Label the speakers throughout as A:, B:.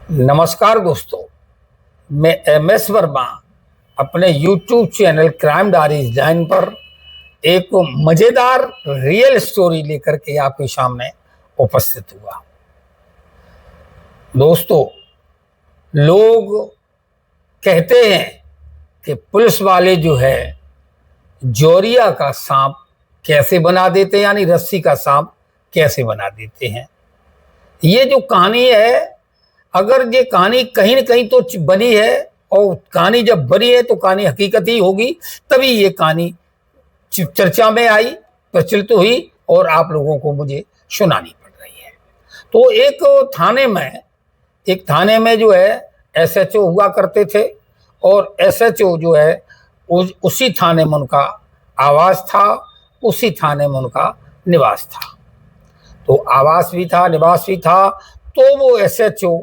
A: नमस्कार दोस्तों, मैं MS वर्मा अपने YouTube चैनल क्राइम डायरीज 9 पर एक मजेदार रियल स्टोरी लेकर के आपके सामने उपस्थित हुआ। दोस्तों, लोग कहते हैं कि पुलिस वाले जो है जौहरिया का सांप कैसे बना देते हैं, यानी रस्सी का सांप कैसे बना देते हैं। ये जो कहानी है, अगर ये कहानी कहीं न कहीं तो बनी है, और कहानी जब बनी है तो कहानी हकीकत ही होगी, तभी ये कहानी चर्चा में आई, प्रचलित हुई और आप लोगों को मुझे सुनानी पड़ रही है। तो एक थाने में जो है SHO हुआ करते थे, और SHO जो है उसी थाने में उनका आवास था, उसी थाने में उनका निवास था। तो आवास भी था, निवास भी था। तो वो SHO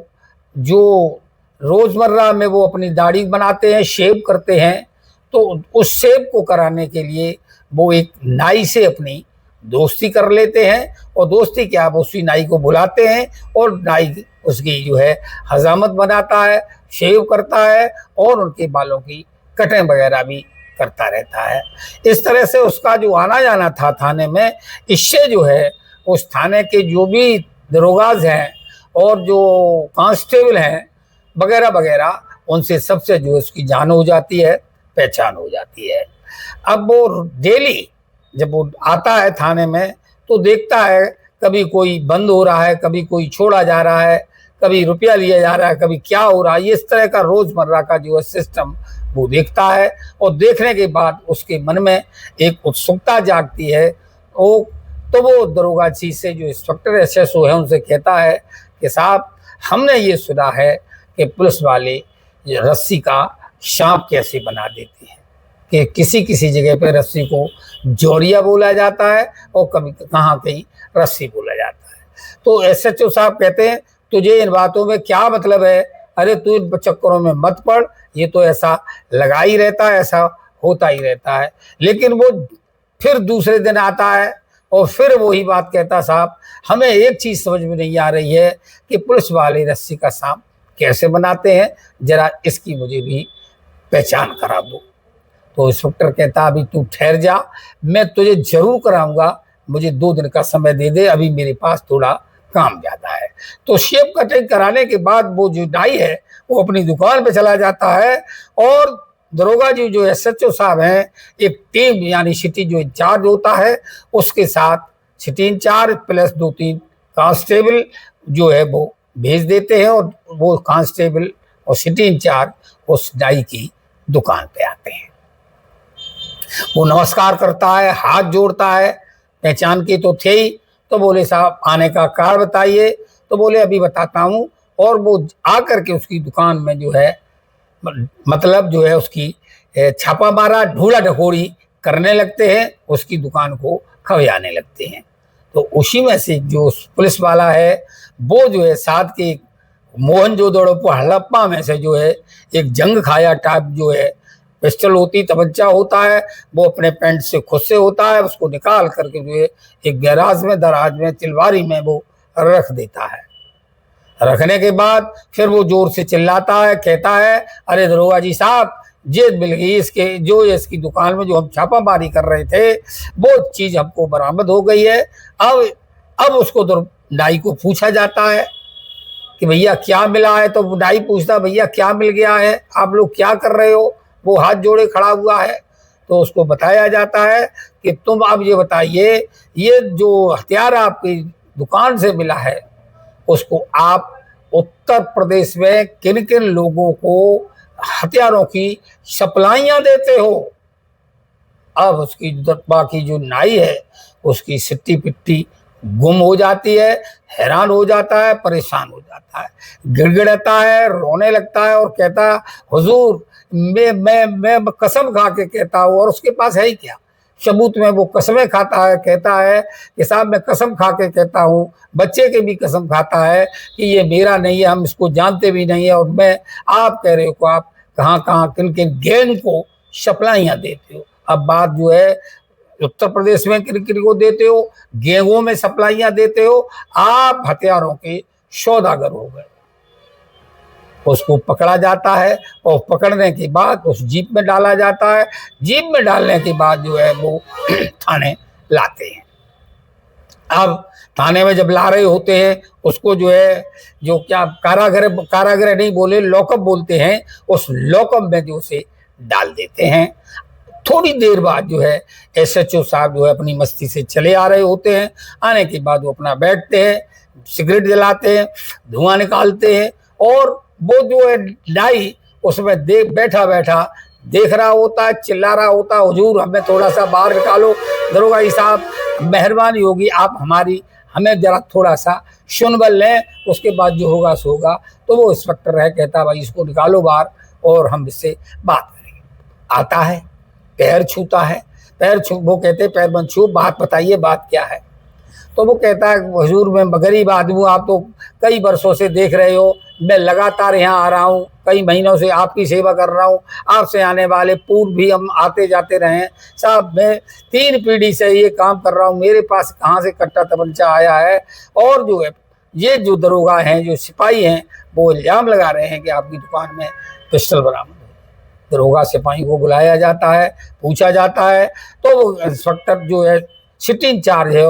A: जो रोजमर्रा में वो अपनी दाढ़ी बनाते हैं, शेव करते हैं, तो उस शेव को कराने के लिए वो एक नाई से अपनी दोस्ती कर लेते हैं, और दोस्ती क्या, वो उसी नाई को बुलाते हैं और नाई उसकी जो है हजामत बनाता है, शेव करता है और उनके बालों की कटिंग वगैरह भी करता रहता है। इस तरह से उसका जो आना जाना था थाने में, इससे जो है उस थाने के जो भी दरोगाज हैं और जो कांस्टेबल हैं वगैरह वगैरह, उनसे सबसे जो उसकी जान हो जाती है, पहचान हो जाती है। अब वो डेली जब वो आता है थाने में तो देखता है कभी कोई बंद हो रहा है, कभी कोई छोड़ा जा रहा है, कभी रुपया लिया जा रहा है, कभी क्या हो रहा है। इस तरह का रोजमर्रा का जो है सिस्टम वो देखता है, और देखने के बाद उसके मन में एक उत्सुकता जागती है। तो वो दरोगा जी से, जो इंस्पेक्टर SHO है, उनसे कहता है कि साहब, हमने ये सुना है कि पुलिस वाले रस्सी का सांप कैसे बना देते हैं, कि किसी किसी जगह पे रस्सी को जौहरिया बोला जाता है और कभी कहाँ कहीं रस्सी बोला जाता है। तो SHO साहब कहते हैं, तुझे इन बातों में क्या मतलब है? अरे तू इन चक्करों में मत पड़, ये तो ऐसा लगा ही रहता है, ऐसा होता ही रहता है। लेकिन वो फिर दूसरे दिन आता है और फिर वही बात कहता, साहब हमें एक चीज़ समझ में नहीं आ रही है कि पुलिस वाले रस्सी का सांप कैसे बनाते हैं, जरा इसकी मुझे भी पहचान करा दो। तो इंस्पेक्टर कहता, अभी तू ठहर जा, मैं तुझे जरूर कराऊंगा, मुझे 2 दिन का समय दे दे, अभी मेरे पास थोड़ा काम ज़्यादा है। तो शेव कटिंग कराने के बाद वो जो नाई है वो अपनी दुकान पे चला जाता है, और दरोगा जी जो SHO साहब हैं, एक टीम यानी सिटी जो इंचार्ज होता है, उसके साथ सिटी इंचार्ज प्लस 2-3 कांस्टेबल जो है वो भेज देते हैं, और वो कांस्टेबल और सिटी इंचार्ज उस नाई की दुकान पे आते हैं। वो नमस्कार करता है, हाथ जोड़ता है, पहचान के तो थे ही। तो बोले, साहब आने का कारण बताइए। तो बोले, अभी बताता हूँ। और वो आकर के उसकी दुकान में जो है, मतलब जो है उसकी छापा मारा, ढूंढा ढकोड़ी करने लगते हैं, उसकी दुकान को खवियाने लगते हैं। तो उसी में से जो पुलिस वाला है वो जो है साथ के मोहनजोदड़ो हड़प्पा में से जो है एक जंग खाया टाइप जो है पिस्टल होती, तमंचा होता है, वो अपने पैंट से खुद से होता है, उसको निकाल करके जो है एक गैराज में, दराज में, तिलवारी में वो रख देता है। रखने के बाद फिर वो जोर से चिल्लाता है, कहता है, अरे दरोगा जी साहब, जेब मिल गई इसके, जो इसकी दुकान में जो हम छापामारी कर रहे थे वो चीज़ हमको बरामद हो गई है। अब उसको नाई को पूछा जाता है कि भैया क्या मिला है। तो नाई पूछता, भैया क्या मिल गया है, आप लोग क्या कर रहे हो? वो हाथ जोड़े खड़ा हुआ है। तो उसको बताया जाता है कि तुम अब ये बताइए, ये जो हथियार आपकी दुकान से मिला है, उसको आप उत्तर प्रदेश में किन किन लोगों को हथियारों की सप्लाइयाँ देते हो? अब उसकी बाकी जो नाई है उसकी सिट्टी पिट्टी गुम हो जाती है, हैरान हो जाता है, परेशान हो जाता है, गिड़गिड़ाता है, रोने लगता है और कहता, हुजूर मैं कसम खा के कहता हूँ, और उसके पास है ही क्या सबूत में, वो कसमें खाता है। कहता है कि साहब मैं कसम खा के कहता हूँ, बच्चे के भी कसम खाता है कि ये मेरा नहीं है, हम इसको जानते भी नहीं है, और मैं, आप कह रहे हो को आप कहाँ कहाँ किन किन गैंग को सप्लाइयाँ देते हो। अब बात जो है उत्तर प्रदेश में किन किन को देते हो, गेहूं में सप्लाइयाँ देते हो, आप हथियारों के सौदागर हो गए। उसको पकड़ा जाता है और पकड़ने के बाद उस जीप में डाला जाता है। जीप में डालने के बाद जो है वो थाने लाते हैं। अब थाने में जब ला रहे होते हैं उसको जो है, जो क्या कारागृह नहीं बोले, लॉकअप बोलते हैं, उस लॉकअप में जो उसे डाल देते हैं। थोड़ी देर बाद जो है एसएचओ साहब जो है अपनी मस्ती से चले आ रहे होते हैं। आने के बाद वो अपना बैठते हैं, सिगरेट जलाते हैं, धुआं निकालते हैं, और वो जो है डाई उसमें बैठा बैठा देख रहा होता है, चिल्ला रहा होता है, हुजूर हमें थोड़ा सा बाहर निकालो, दरोगा साहब मेहरबानी होगी आप हमें जरा थोड़ा सा सुन बल लें, उसके बाद जो होगा सो होगा। तो वो इंस्पेक्टर है, कहता भाई इसको निकालो बाहर और हम इससे बात करेंगे। आता है, पैर छूता है, वो कहते पैर मत छू, बात बताइए बात क्या है। तो वो कहता है हुजूर मैं गरीब आदमी हूँ, आप तो कई वर्षों से देख रहे हो, मैं लगातार यहाँ आ रहा हूँ, कई महीनों से आपकी सेवा कर रहा हूँ, आपसे आने वाले पूर्व भी हम आते जाते रहे हैं साहब, मैं 3 पीढ़ी से ये काम कर रहा हूँ, मेरे पास कहाँ से कट्टा तमंचा आया है। और जो है ये जो दरोगा हैं, जो सिपाही हैं, वो इल्ज़ाम लगा रहे हैं कि आपकी दुकान में पिस्टल बरामद है। दरोगा सिपाही को बुलाया जाता है, पूछा जाता है, तो वो इंस्पेक्टर जो है सिटी इंचार्ज है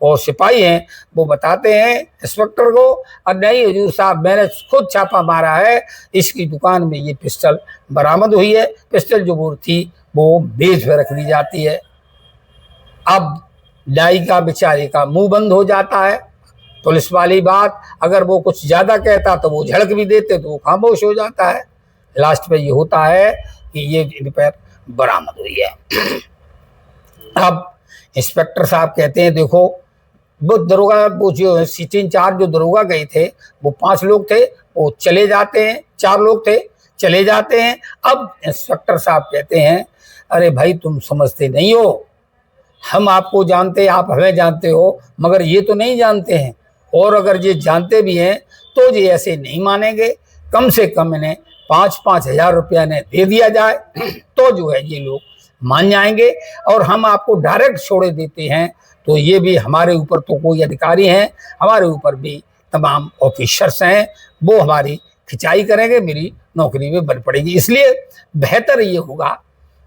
A: और सिपाही हैं, वो बताते हैं इंस्पेक्टर को, और नहीं हुजूर साहब मैंने खुद छापा मारा है, इसकी दुकान में ये पिस्टल बरामद हुई है। पिस्टल जो वो थी वो मेज पे रख दी जाती है। अब डाई का बेचारे का मुंह बंद हो जाता है। पुलिस वाली बात, अगर वो कुछ ज़्यादा कहता तो वो झड़क भी देते, तो वो खामोश हो जाता है। लास्ट पे ये होता है कि ये रिपेयर बरामद हुई है। अब इंस्पेक्टर साहब कहते हैं देखो, वो दरोगा, वो जो सिटी इंचार्ज जो दरोगा गए थे, वो 5 लोग थे, वो चले जाते हैं, 4 लोग थे, चले जाते हैं। अब इंस्पेक्टर साहब कहते हैं अरे भाई तुम समझते नहीं हो, हम आपको जानते, आप हमें जानते हो, मगर ये तो नहीं जानते हैं, और अगर ये जानते भी हैं तो ये ऐसे नहीं मानेंगे। कम से कम इन्हें 5-5 हज़ार रुपया ने दे दिया जाए तो जो है ये लोग मान जाएंगे, और हम आपको डायरेक्ट छोड़े देते हैं। तो ये भी हमारे ऊपर तो कोई अधिकारी हैं, हमारे ऊपर भी तमाम ऑफिसर्स हैं, वो हमारी खिंचाई करेंगे, मेरी नौकरी में बन पड़ेगी। इसलिए बेहतर ये होगा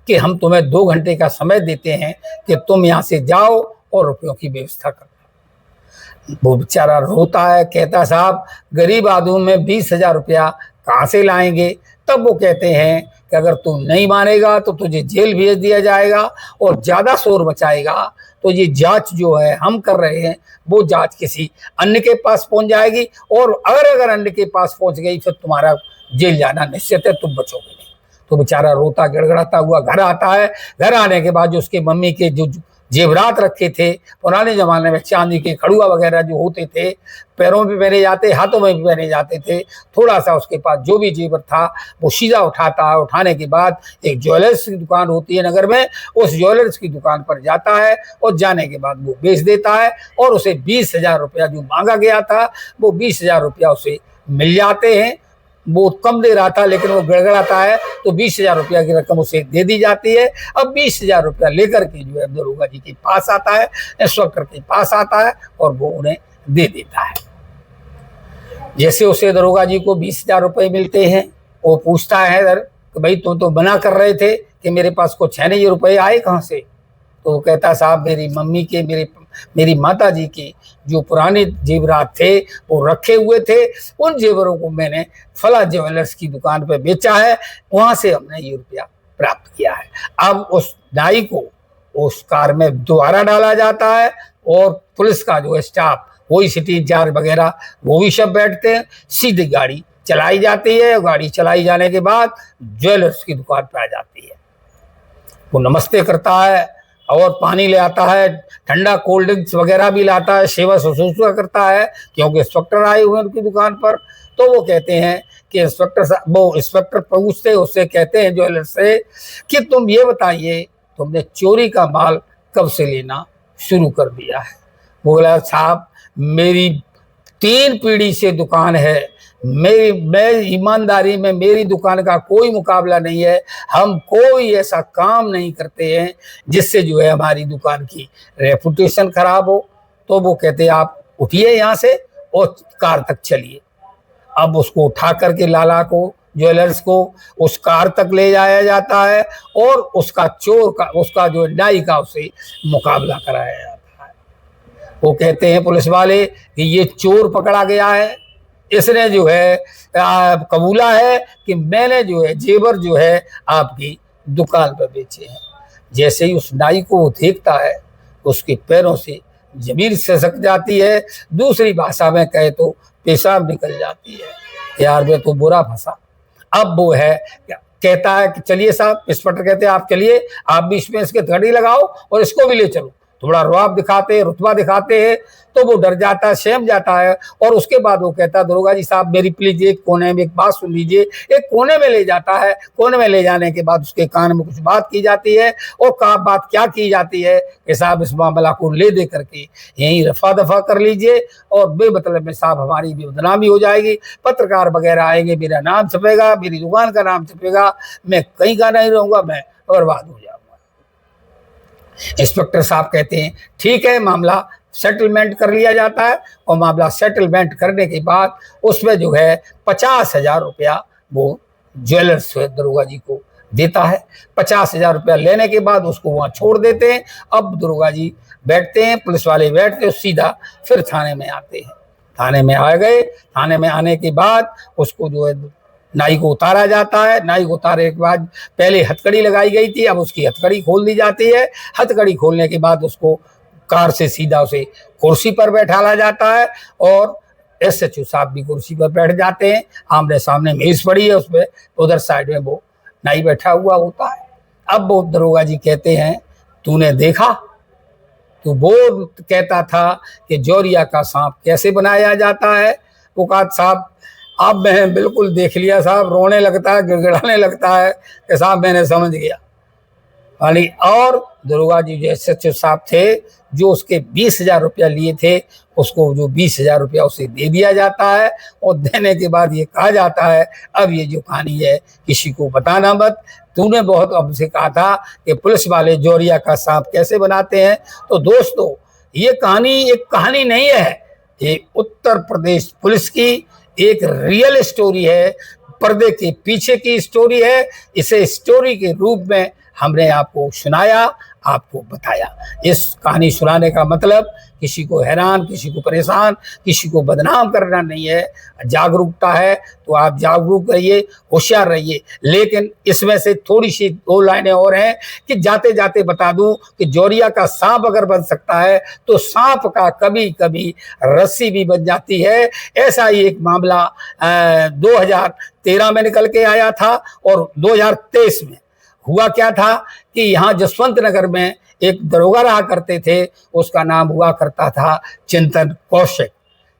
A: कि हम तुम्हें 2 घंटे का समय देते हैं कि तुम यहाँ से जाओ और रुपयों की व्यवस्था करो। वो बेचारा रोता है, कहता साहब गरीब आदमी में 20,000 रुपया कहाँ से लाएंगे। तब वो कहते हैं कि अगर तू नहीं मानेगा तो तुझे जेल भेज दिया जाएगा, और ज़्यादा शोर मचाएगा तो ये जांच जो है हम कर रहे हैं वो जांच किसी अन्य के पास पहुंच जाएगी, और अगर अन्य के पास पहुंच गई फिर तुम्हारा जेल जाना निश्चित है, तुम बचोगे नहीं। तो बेचारा रोता गड़गड़ाता हुआ घर आता है। घर आने के बाद जो उसके मम्मी के जो जेवरात रखे थे पुराने ज़माने में, चांदी के खड़ुआ वगैरह जो होते थे, पैरों में पहने जाते, हाथों में भी पहने जाते थे, थोड़ा सा उसके पास जो भी जेवर था वो सीधा उठाता है। उठाने के बाद एक ज्वेलर्स की दुकान होती है नगर में, उस ज्वेलर्स की दुकान पर जाता है, और जाने के बाद वो बेच देता है, और उसे 20,000 रुपया जो मांगा गया था वो 20,000 रुपया उसे मिल जाते हैं। वो कम दे रहा था लेकिन वो गड़गड़ाता है, तो 20,000 रुपया की रकम उसे दे दी जाती है। अब 20,000 रुपया लेकर के जो है दरोगा जी के पास आता है, इंस्पेक्टर के पास आता है, और वो उन्हें दे देता है। जैसे उसे दरोगा जी को 20,000 रुपये मिलते हैं, वो पूछता है सर कि भाई तुम तो मना कर रहे थे कि मेरे पास कुछ है नहीं, ये रुपये आए कहाँ से। तो वो कहता साहब मेरी मम्मी के, मेरी माता जी के जो पुराने जेवरात थे वो रखे हुए थे, उन जेवरों को मैंने फला ज्वेलर्स की दुकान पर बेचा है, वहाँ से हमने ये रुपया प्राप्त किया है। अब उस नाई को उस कार में दोबारा डाला जाता है, और पुलिस का जो स्टाफ, वही सिटी इंचार्ज वगैरह, वो भी सब बैठते हैं। सीधी गाड़ी चलाई जाती है, गाड़ी चलाई जाने के बाद ज्वेलर्स की दुकान पर आ जाती है। वो नमस्ते करता है और पानी ले आता है, ठंडा कोल्ड ड्रिंक्स वगैरह भी लाता है, सेवा शुश्रूषा करता है, क्योंकि इंस्पेक्टर आए हुए हैं उनकी दुकान पर। तो वो कहते हैं कि इंस्पेक्टर पूछते उससे, कहते हैं ज्वेलर से कि तुम ये बताइए तुमने चोरी का माल कब से लेना शुरू कर दिया है। बोला साहब मेरी 3 पीढ़ी से दुकान है, मैं ईमानदारी में मेरी दुकान का कोई मुकाबला नहीं है, हम कोई ऐसा काम नहीं करते हैं जिससे जो है हमारी दुकान की रेपुटेशन खराब हो। तो वो कहते हैं आप उठिए यहाँ से और कार तक चलिए। अब उसको उठा करके लाला को, ज्वेलर्स को उस कार तक ले जाया जाता है और उसका जो नाई का उससे मुकाबला कराया जाता है। वो कहते हैं पुलिस वाले कि ये चोर पकड़ा गया है, इसने जो है कबूला है कि मैंने जो है जेवर जो है आपकी दुकान पर बेचे हैं। जैसे ही उस नाई को वो देखता है, उसके पैरों से जमीन सिसक जाती है, दूसरी भाषा में कहे तो पेशाब निकल जाती है। यार मैं तो बुरा फंसा। अब वो है कहता है कि चलिए साहब, इंस्पेक्टर कहते हैं आप चलिए, आप भी इसमें इसके घड़ी लगाओ और इसको भी ले चलो। थोड़ा रुआब दिखाते हैं, रुतबा दिखाते हैं, तो वो डर जाता है, सहम जाता है। और उसके बाद वो कहता है दरोगा जी साहब मेरी प्लीज एक कोने में एक बात सुन लीजिए। एक कोने में ले जाता है। कोने में ले जाने के बाद उसके कान में कुछ बात की जाती है और बात क्या की जाती है कि साहब इस मामला को ले दे करके यहीं रफा दफा कर लीजिए और बेमतलब में साहब हमारी भी बदनामी हो जाएगी, पत्रकार वगैरह आएंगे, मेरा नाम छपेगा, मेरी दुकान का नाम छपेगा, मैं कहीं का नहीं रहूंगा, मैं बर्बाद हो जाऊंगा। इंस्पेक्टर साहब कहते हैं ठीक है, मामला सेटलमेंट कर लिया जाता है। और मामला सेटलमेंट करने के बाद उसमें जो है 50,000 रुपया वो ज्वेलर्स दरोगा जी को देता है। 50,000 रुपया लेने के बाद उसको वहाँ छोड़ देते हैं। अब दरोगा जी बैठते हैं, पुलिस वाले बैठते हैं, सीधा फिर थाने में आते हैं। थाने में आ गए। थाने में आने के बाद उसको जो है नाई को उतारा जाता है। नाई को उतारे के बाद पहले हथकड़ी लगाई गई थी, अब उसकी हथकड़ी खोल दी जाती है। हथकड़ी खोलने के बाद उसको कार से सीधा उसे कुर्सी पर बैठाला जाता है और एसएचओ साहब भी कुर्सी पर बैठ जाते हैं। आमने सामने मेज पड़ी है, उसमें उधर साइड में वो नाई बैठा हुआ होता है। अब वो दरोगा जी कहते हैं तूने देखा? तो वो कहता था कि जौहरिया का सांप कैसे बनाया जाता है। वो कहा साहब अब मैं बिल्कुल देख लिया साहब, रोने लगता है, गिड़गिड़ाने लगता है कि साहब मैंने समझ गया। और दरोगा जी जो एसएचओ साहब थे, जो उसके 20,000 रुपया लिए थे, उसको जो 20,000 रुपया उसे दे दिया जाता है। और देने के बाद ये कहा जाता है अब ये जो कहानी है किसी को बताना मत। तूने बहुत हमसे कहा था कि पुलिस वाले जौहरिया का सांप कैसे बनाते हैं। तो दोस्तों ये कहानी एक कहानी नहीं है, ये उत्तर प्रदेश पुलिस की एक रियल स्टोरी है, पर्दे के पीछे की स्टोरी है। इसे स्टोरी के रूप में हमने आपको सुनाया, आपको बताया। इस कहानी सुनाने का मतलब किसी को हैरान, किसी को परेशान, किसी को बदनाम करना नहीं है। जागरूकता है तो आप जागरूक रहिए, होशियार रहिए। लेकिन इसमें से थोड़ी सी 2 लाइनें और हैं कि जाते जाते बता दूं कि जौहरिया का सांप अगर बन सकता है तो सांप का कभी कभी रस्सी भी बन जाती है। ऐसा ही एक मामला 2013 में निकल के आया था और 2023 में हुआ क्या था कि यहाँ जसवंत नगर में एक दरोगा रहा करते थे, उसका नाम हुआ करता था चिंतन कौशिक।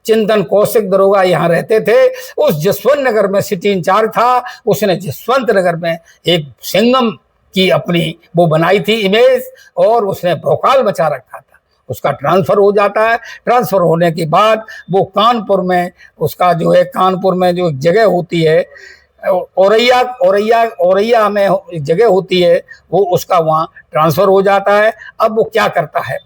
A: चिंतन कौशिक दरोगा यहाँ रहते थे। उस जसवंत नगर में सिटी इंचार्ज था। उसने जसवंत नगर में एक सिंघम की अपनी वो बनाई थी इमेज और उसने भौकाल मचा रखा था। उसका ट्रांसफर हो जाता है। ट्रांसफर होने के बाद वो कानपुर में, उसका जो है कानपुर में जो जगह होती है औरैया में एक जगह होती है, वो उसका वहाँ ट्रांसफर हो जाता है। अब वो क्या करता है,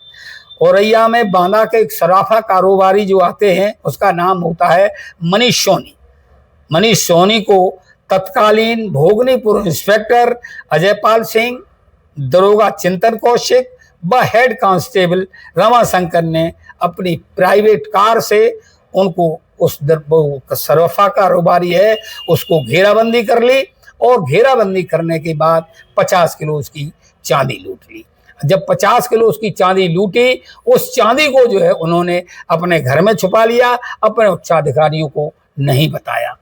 A: औरैया में बांदा के एक सराफा कारोबारी जो आते हैं उसका नाम होता है मनीष सोनी। मनीष सोनी को तत्कालीन भोगनीपुर इंस्पेक्टर अजयपाल सिंह, दरोगा चिंतन कौशिक व हेड कांस्टेबल रमाशंकर ने अपनी प्राइवेट कार से उनको उस सराफा कारोबारी है उसको घेराबंदी कर ली और घेराबंदी करने के बाद 50 किलो उसकी चांदी लूट ली। जब 50 किलो उसकी चांदी लूटी, उस चांदी को जो है उन्होंने अपने घर में छुपा लिया, अपने उच्चाधिकारियों को नहीं बताया।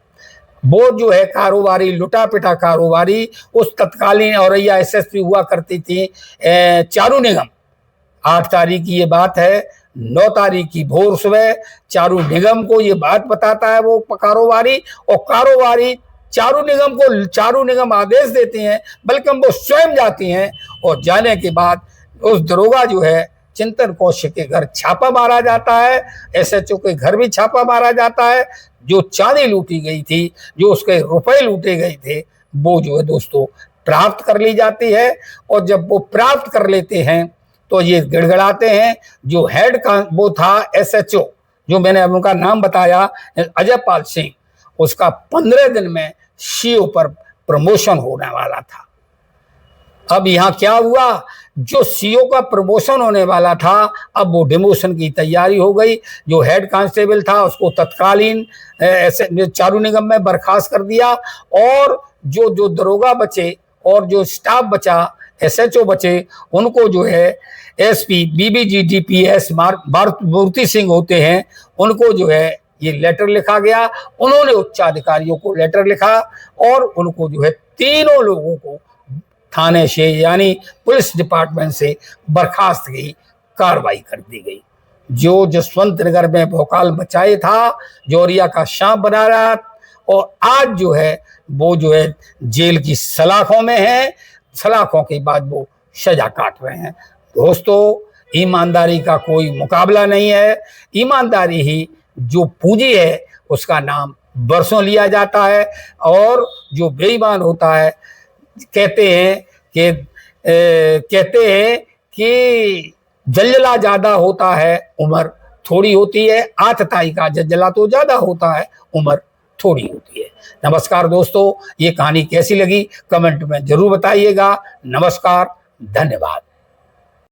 A: वो जो है कारोबारी, लुटा पिटा कारोबारी, उस तत्कालीन औरैया एसएसपी हुआ करती थी चारू निगम। 8 तारीख की ये बात है। 9 तारीख की भोर सुबह चारू निगम को ये बात बताता है वो कारोबारी, और कारोबारी चारू निगम आदेश देते हैं, बल्कि वो स्वयं जाती हैं। और जाने के बाद उस दरोगा जो है चिंतन कौशिक के घर छापा मारा जाता है। एसएचओ के घर भी छापा मारा जाता है। जो चांदी लूटी गई थी, जो उसके रुपए लूटे गए थे, वो जो है दोस्तों प्राप्त कर ली जाती है। और जब वो प्राप्त कर लेते हैं तो ये गिड़गिड़ाते हैं। जो हेड का वो था एसएचओ, जो मैंने उनका नाम बताया अजयपाल सिंह, उसका 15 दिन में सीओ पर प्रमोशन होने वाला था। अब यहाँ क्या हुआ, जो सीओ का प्रमोशन होने वाला था, अब वो डिमोशन की तैयारी हो गई। जो हेड कांस्टेबल था उसको तत्कालीन चारू निगम में बर्खास्त कर दिया, और जो दरोगा बचे और जो स्टाफ बचा, एसएचओ बचे, उनको जो है एसपी बीबीजी डीपीएस मूर्ति सिंह होते हैं, उनको जो है ये लेटर लिखा गया। उन्होंने उच्चाधिकारियों को लेटर लिखा और उनको जो है तीनों लोगों को थाने से यानी पुलिस डिपार्टमेंट से बर्खास्त की कार्रवाई कर दी गई। जो जसवंत नगर में भौकाल मचाए था, जौहरिया का सांप बना रहा, और आज जो है वो जो है जेल की सलाखों में है। सलाखों के बाद वो सजा काट रहे हैं। दोस्तों, ईमानदारी का कोई मुकाबला नहीं है। ईमानदारी ही जो पूंजी है उसका नाम बरसों लिया जाता है, और जो बेईमान होता है कहते हैं कि जलजला ज्यादा होता है, उम्र थोड़ी होती है। आतताई का जलजला तो ज्यादा होता है, उम्र थोड़ी होती है। नमस्कार दोस्तों, ये कहानी कैसी लगी कमेंट में जरूर बताइएगा। नमस्कार, धन्यवाद।